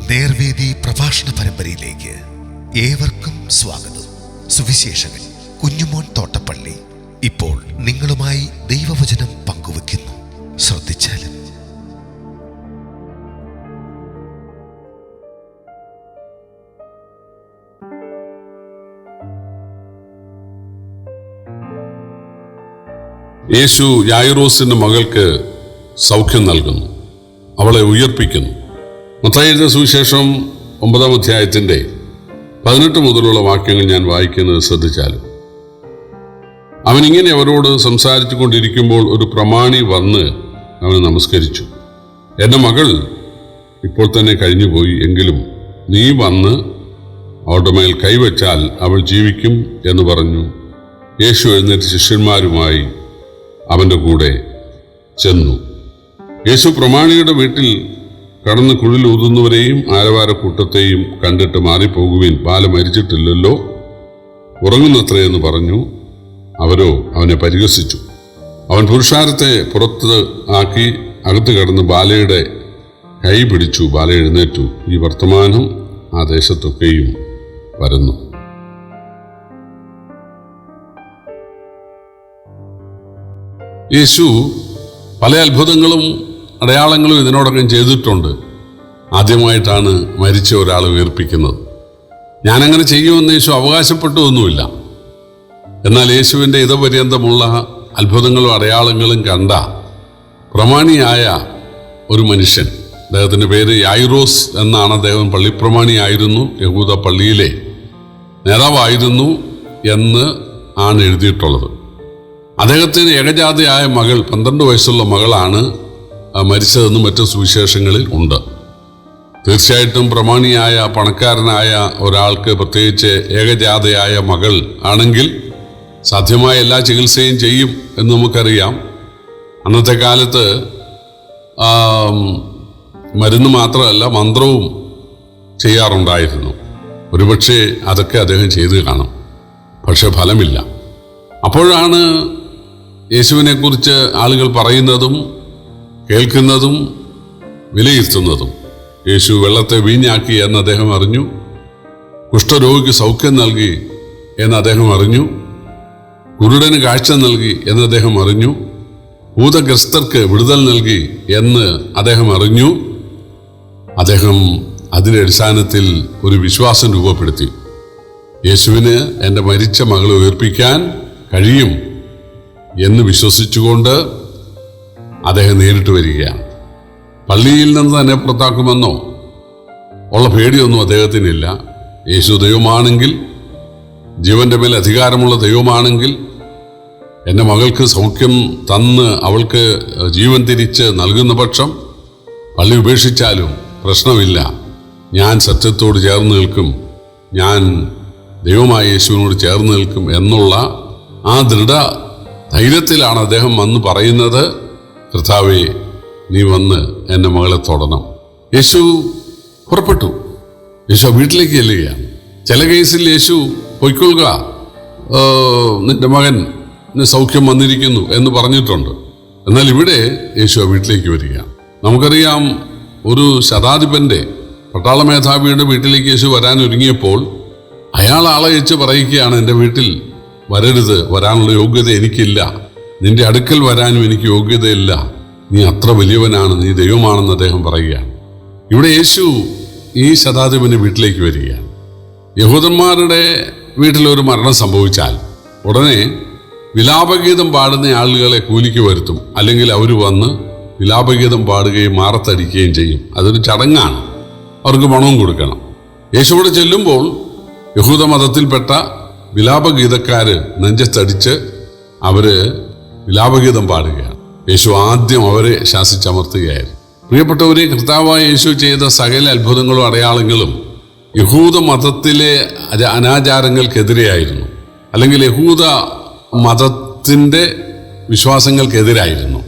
നേർവേദി പ്രഭാഷണ പരമ്പരയിലേക്ക് ഏവർക്കും സ്വാഗതം. സുവിശേഷകൻ കുഞ്ഞുമോൻ തോട്ടപ്പള്ളി ഇപ്പോൾ നിങ്ങളുമായി ദൈവവചനം പങ്കുവെക്കുന്നു. ശ്രദ്ധിച്ചാലും. യേശു യായിറോസിന്റെ മകൾക്ക് സൗഖ്യം നൽകുന്നു, അവളെ ഉയർപ്പിക്കുന്നു. മത്തായി എഴുതിയ സുവിശേഷം 9-ാം അധ്യായത്തിന്റെ 18 മുതലുള്ള വാക്യങ്ങൾ ഞാൻ വായിക്കുന്നത് ശ്രദ്ധിച്ചാലും, അവനിങ്ങനെ അവരോട് സംസാരിച്ചു കൊണ്ടിരിക്കുമ്പോൾ ഒരു പ്രമാണി വന്ന് അവനെ നമസ്കരിച്ചു. എൻ്റെ മകൾ ഇപ്പോൾ തന്നെ കഴിഞ്ഞുപോയി, എങ്കിലും നീ വന്ന് അവളുടെ മേൽ കൈവച്ചാൽ അവൾ ജീവിക്കും എന്ന് പറഞ്ഞു. യേശു എഴുന്നേറ്റ് ശിഷ്യന്മാരുമായി അവൻ്റെ കൂടെ ചെന്നു. യേശു പ്രമാണിയുടെ വീട്ടിൽ കടന്ന് കുഴലൂതുന്നവരെയും ആരവാരക്കൂട്ടത്തെയും കണ്ടിട്ട് മാറിപ്പോകുവിൻ, ബാല മരിച്ചിട്ടില്ലല്ലോ, ഉറങ്ങുന്നത്രയെന്ന് പറഞ്ഞു. അവരോ അവനെ പരിഹസിച്ചു. അവൻ പുരുഷാരത്തെ പുറത്ത് ആക്കി അകത്ത് കടന്ന് ബാലയുടെ കൈ പിടിച്ചു. ബാല എഴുന്നേറ്റു. ഈ വർത്തമാനം ആ ദേശത്തൊക്കെയും പരന്നു. യേശു പല അത്ഭുതങ്ങളും അടയാളങ്ങളും ഇതിനോടൊപ്പം ചെയ്തിട്ടുണ്ട്. ആദ്യമായിട്ടാണ് മരിച്ച ഒരാളെ ഉയർപ്പിക്കുന്നത്. ഞാനങ്ങനെ ചെയ്യുമെന്ന് യേശു അവകാശപ്പെട്ടൊന്നുമില്ല. എന്നാൽ യേശുവിൻ്റെ ഇതപര്യന്തമുള്ള അത്ഭുതങ്ങളും അടയാളങ്ങളും കണ്ട പ്രമാണിയായ ഒരു മനുഷ്യൻ, അദ്ദേഹത്തിൻ്റെ പേര് യായിറോസ് എന്നാണ്. അദ്ദേഹം പള്ളിപ്രമാണിയായിരുന്നു, യഹൂദ പള്ളിയിലെ നേതാവായിരുന്നു എന്ന് ആണ് എഴുതിയിട്ടുള്ളത്. അദ്ദേഹത്തിന് ഏകജാതയായ മകൾ, 12 വയസ്സുള്ള മകളാണ് മരിച്ചതെന്ന് മറ്റു സുവിശേഷങ്ങളിൽ ഉണ്ട്. തീർച്ചയായിട്ടും പ്രമാണിയായ പണക്കാരനായ ഒരാൾക്ക്, പ്രത്യേകിച്ച് ഏകജാതയായ മകൾ ആണെങ്കിൽ സാധ്യമായ എല്ലാ ചികിത്സയും ചെയ്യും എന്ന് നമുക്കറിയാം. അന്നത്തെ കാലത്ത് മരുന്ന് മാത്രമല്ല, മന്ത്രവും ചെയ്യാറുണ്ടായിരുന്നു. ഒരുപക്ഷെ അതൊക്കെ അദ്ദേഹം ചെയ്തു കാണും. പക്ഷെ ഫലമില്ല. അപ്പോഴാണ് യേശുവിനെക്കുറിച്ച് ആളുകൾ പറയുന്നതും കേൾക്കുന്നതും വിലയിരുത്തുന്നതും. യേശു വെള്ളത്തെ വീഞ്ഞാക്കി എന്ന് അദ്ദേഹം അറിഞ്ഞു. കുഷ്ഠരോഗിക്ക് സൗഖ്യം നൽകി എന്ന് അദ്ദേഹം അറിഞ്ഞു. കുരുടന് കാഴ്ച നൽകി എന്ന് അദ്ദേഹം അറിഞ്ഞു. ഭൂതഗ്രസ്തർക്ക് വിടുതൽ നൽകി എന്ന് അദ്ദേഹം അറിഞ്ഞു. അദ്ദേഹം അതിൻ്റെ അടിസ്ഥാനത്തിൽ ഒരു വിശ്വാസം രൂപപ്പെടുത്തി. യേശുവിന് എൻ്റെ മരിച്ച മകളെ ഉയർപ്പിക്കാൻ കഴിയും എന്ന് വിശ്വസിച്ചുകൊണ്ട് അദ്ദേഹം നേരിട്ട് വരികയാണ്. പള്ളിയിൽ നിന്ന് തന്നെ പുറത്താക്കുമെന്നോ ഉള്ള പേടിയൊന്നും അദ്ദേഹത്തിനില്ല. യേശു ദൈവമാണെങ്കിൽ, ജീവന്റെ മേൽ അധികാരമുള്ള ദൈവമാണെങ്കിൽ, എൻ്റെ മകൾക്ക് സൗഖ്യം തന്ന് അവൾക്ക് ജീവൻ തിരിച്ച് നൽകുന്ന പക്ഷം പള്ളി ഉപേക്ഷിച്ചാലും പ്രശ്നമില്ല. ഞാൻ സത്യത്തോട് ചേർന്ന് നിൽക്കും, ഞാൻ ദൈവമായ യേശുവിനോട് ചേർന്ന് നിൽക്കും എന്നുള്ള ആ ദൃഢ ധൈര്യത്തിലാണ് അദ്ദേഹം വന്ന് പറയുന്നത്, കർത്താവേ, നീ വന്ന് എൻ്റെ മകളെ തൊടണം. യേശു പുറപ്പെട്ടു. യേശു വീട്ടിലേക്ക് ചെല്ലുകയാണ്. ചില കേസിൽ യേശു പൊയ്ക്കൊള്ളുക, നിന്റെ മകന് സൗഖ്യം വന്നിരിക്കുന്നു എന്ന് പറഞ്ഞിട്ടുണ്ട്. എന്നാൽ ഇവിടെ യേശു വീട്ടിലേക്ക് വരികയാണ്. നമുക്കറിയാം, ഒരു ശതാധിപന്റെ, പട്ടാള മേധാവിയുടെ വീട്ടിലേക്ക് യേശു വരാൻ ഒരുങ്ങിയപ്പോൾ അയാൾ ആളെ വെച്ച് പറയുകയാണ്, എൻ്റെ വീട്ടിൽ വരരുത്, വരാനുള്ള യോഗ്യത എനിക്കില്ല, നിന്റെ അടുക്കൽ വരാനും എനിക്ക് യോഗ്യതയില്ല, നീ അത്ര വലിയവനാണ്, നീ ദൈവമാണെന്ന് അദ്ദേഹം പറയുകയാണ്. ഇവിടെ യേശു ഈ ശതാധിപന്റെ വീട്ടിലേക്ക് വരികയാണ്. യഹൂദന്മാരുടെ വീട്ടിലൊരു മരണം സംഭവിച്ചാൽ ഉടനെ വിലാപഗീതം പാടുന്ന ആളുകളെ കൂലിക്ക് വരുത്തും. അല്ലെങ്കിൽ അവർ വന്ന് വിലാപഗീതം പാടുകയും മാറത്തടിക്കുകയും ചെയ്യും. അതൊരു ചടങ്ങാണ്, അവർക്ക് പണവും കൊടുക്കണം. യേശുവിടെ ചെല്ലുമ്പോൾ യഹൂദ മതത്തിൽപ്പെട്ട വിലാപഗീതക്കാര് നെഞ്ചത്തടിച്ച് അവര് വിലാപഗീതം പാടുകയാണ്. യേശു ആദ്യം അവരെ ശാസിച്ചമർത്തുകയായിരുന്നു. പ്രിയപ്പെട്ടവരെ, കർത്താവായ യേശു ചെയ്ത സകല അത്ഭുതങ്ങളും അടയാളങ്ങളും യഹൂദ മതത്തിലെ അനാചാരങ്ങൾക്കെതിരെയായിരുന്നു, അല്ലെങ്കിൽ യഹൂദ മതത്തിൻ്റെ വിശ്വാസങ്ങൾക്കെതിരായിരുന്നു.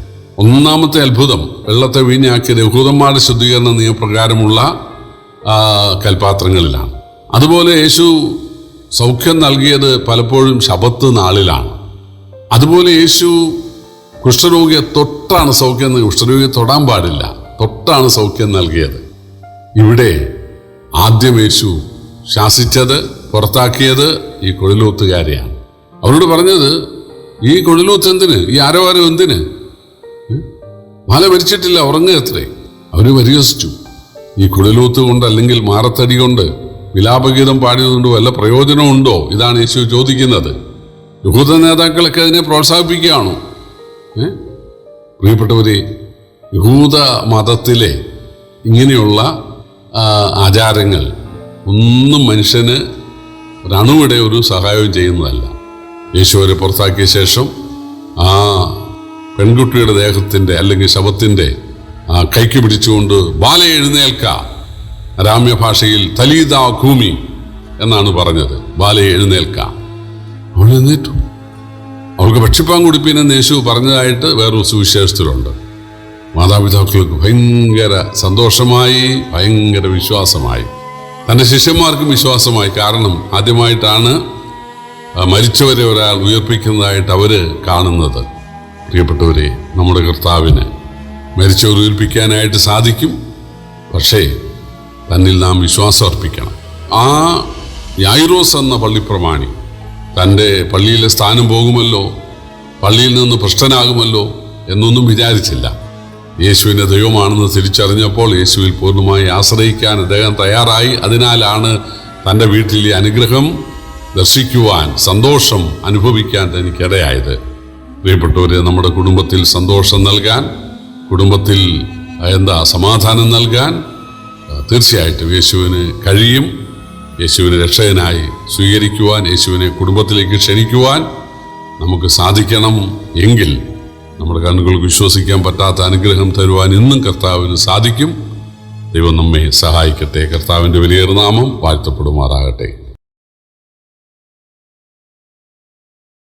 ഒന്നാമത്തെ അത്ഭുതം, വെള്ളത്തെ വീഞ്ഞാക്കിയത് യഹൂദന്മാരുടെ ശുദ്ധീകരണ നിയമപ്രകാരമുള്ള കൽപാത്രങ്ങളിലാണ്. അതുപോലെ യേശു സൗഖ്യം നൽകിയത് പലപ്പോഴും ശബത്ത് നാളിലാണ്. അതുപോലെ യേശു കുഷ്ഠരോഗിയെ തൊട്ടാണ് സൗഖ്യം നൽകി. കുഷ്ഠരോഗിയെ തൊടാൻ പാടില്ല, തൊട്ടാണ് സൗഖ്യം നൽകിയത്. ഇവിടെ ആദ്യം യേശു ശാസിച്ചത്, പുറത്താക്കിയത് ഈ കുഴലൂത്തുകാരെയാണ്. അവരോട് പറഞ്ഞത്, ഈ കുഴലൂത്ത് എന്തിന്, ഈ ആരവാരം എന്തിന്? മാല മരിച്ചിട്ടില്ല, ഉറങ്ങുക അത്രേ. അവര് പരിഹസിച്ചു. ഈ കുഴലൂത്ത് കൊണ്ട് അല്ലെങ്കിൽ മാറത്തടി കൊണ്ട് വിലാപഗീതം പാടിയതുകൊണ്ട് വല്ല പ്രയോജനമുണ്ടോ? ഇതാണ് യേശു ചോദിക്കുന്നത്. യഹൂദ നേതാക്കളൊക്കെ അതിനെ പ്രോത്സാഹിപ്പിക്കുകയാണോ? പ്രിയപ്പെട്ടവരെ, യഹൂദ മതത്തിലെ ഇങ്ങനെയുള്ള ആചാരങ്ങൾ ഒന്നും മനുഷ്യന് ഒരണുവിടെ ഒരു സഹായവും ചെയ്യുന്നതല്ല. യേശുവരെ പുറത്താക്കിയ ശേഷം ആ പെൺകുട്ടിയുടെ ദേഹത്തിൻ്റെ അല്ലെങ്കിൽ ശവത്തിൻ്റെ കൈക്ക് പിടിച്ചുകൊണ്ട് ബാല എഴുന്നേൽക്ക, അരാമ്യ ഭാഷയിൽ തലീദ ഖൂമി എന്നാണ് പറഞ്ഞത്. ബാല എഴുന്നേൽക്ക. അവൾ എഴുന്നേറ്റു. അവൾക്ക് ഭക്ഷിപ്പാൻ കുടിപ്പീനെന്ന് യേശു പറഞ്ഞതായിട്ട് വേറൊരു സുവിശേഷത്തിലുണ്ട്. മാതാപിതാക്കൾക്ക് ഭയങ്കര സന്തോഷമായി, ഭയങ്കര വിശ്വാസമായി. തൻ്റെ ശിഷ്യന്മാർക്കും വിശ്വാസമായി. കാരണം ആദ്യമായിട്ടാണ് മരിച്ചവരെ ഒരാൾ ഉയർപ്പിക്കുന്നതായിട്ട് അവർ കാണുന്നത്. പ്രിയപ്പെട്ടവരെ, നമ്മുടെ കർത്താവിന് മരിച്ചവർ ഉയർപ്പിക്കാനായിട്ട് സാധിക്കും. പക്ഷേ തന്നിൽ നാം വിശ്വാസം അർപ്പിക്കണം. ആ യായിറോസ് എന്ന പള്ളിപ്രമാണി തൻ്റെ പള്ളിയിലെ സ്ഥാനം പോകുമല്ലോ, പള്ളിയിൽ നിന്ന് ഭ്രഷ്ടനാകുമല്ലോ എന്നൊന്നും വിചാരിച്ചില്ല. യേശുവിൻ്റെ ദൈവമാണെന്ന് തിരിച്ചറിഞ്ഞപ്പോൾ യേശുവിൽ പൂർണ്ണമായി ആശ്രയിക്കാൻ അദ്ദേഹം തയ്യാറായി. അതിനാലാണ് തൻ്റെ വീട്ടിലെ അനുഗ്രഹം ദർശിക്കുവാൻ, സന്തോഷം അനുഭവിക്കാൻ തനിക്കിടയായത്. പ്രിയപ്പെട്ടവരെ, നമ്മുടെ കുടുംബത്തിൽ സന്തോഷം നൽകാൻ, കുടുംബത്തിൽ സമാധാനം നൽകാൻ തീർച്ചയായിട്ടും യേശുവിന് കഴിയും. യേശുവിനെ രക്ഷകനായി സ്വീകരിക്കുവാൻ, യേശുവിനെ കുടുംബത്തിലേക്ക് ക്ഷണിക്കുവാൻ നമുക്ക് സാധിക്കണം. എങ്കിൽ നമ്മുടെ കണ്ണുകൾക്ക് വിശ്വസിക്കാൻ പറ്റാത്ത അനുഗ്രഹം തരുവാൻ ഇന്നും കർത്താവിന് സാധിക്കും. ദൈവം നമ്മെ സഹായിക്കട്ടെ. കർത്താവിൻ്റെ വലിയ നാമം വാഴ്ത്തപ്പെടുമാറാകട്ടെ.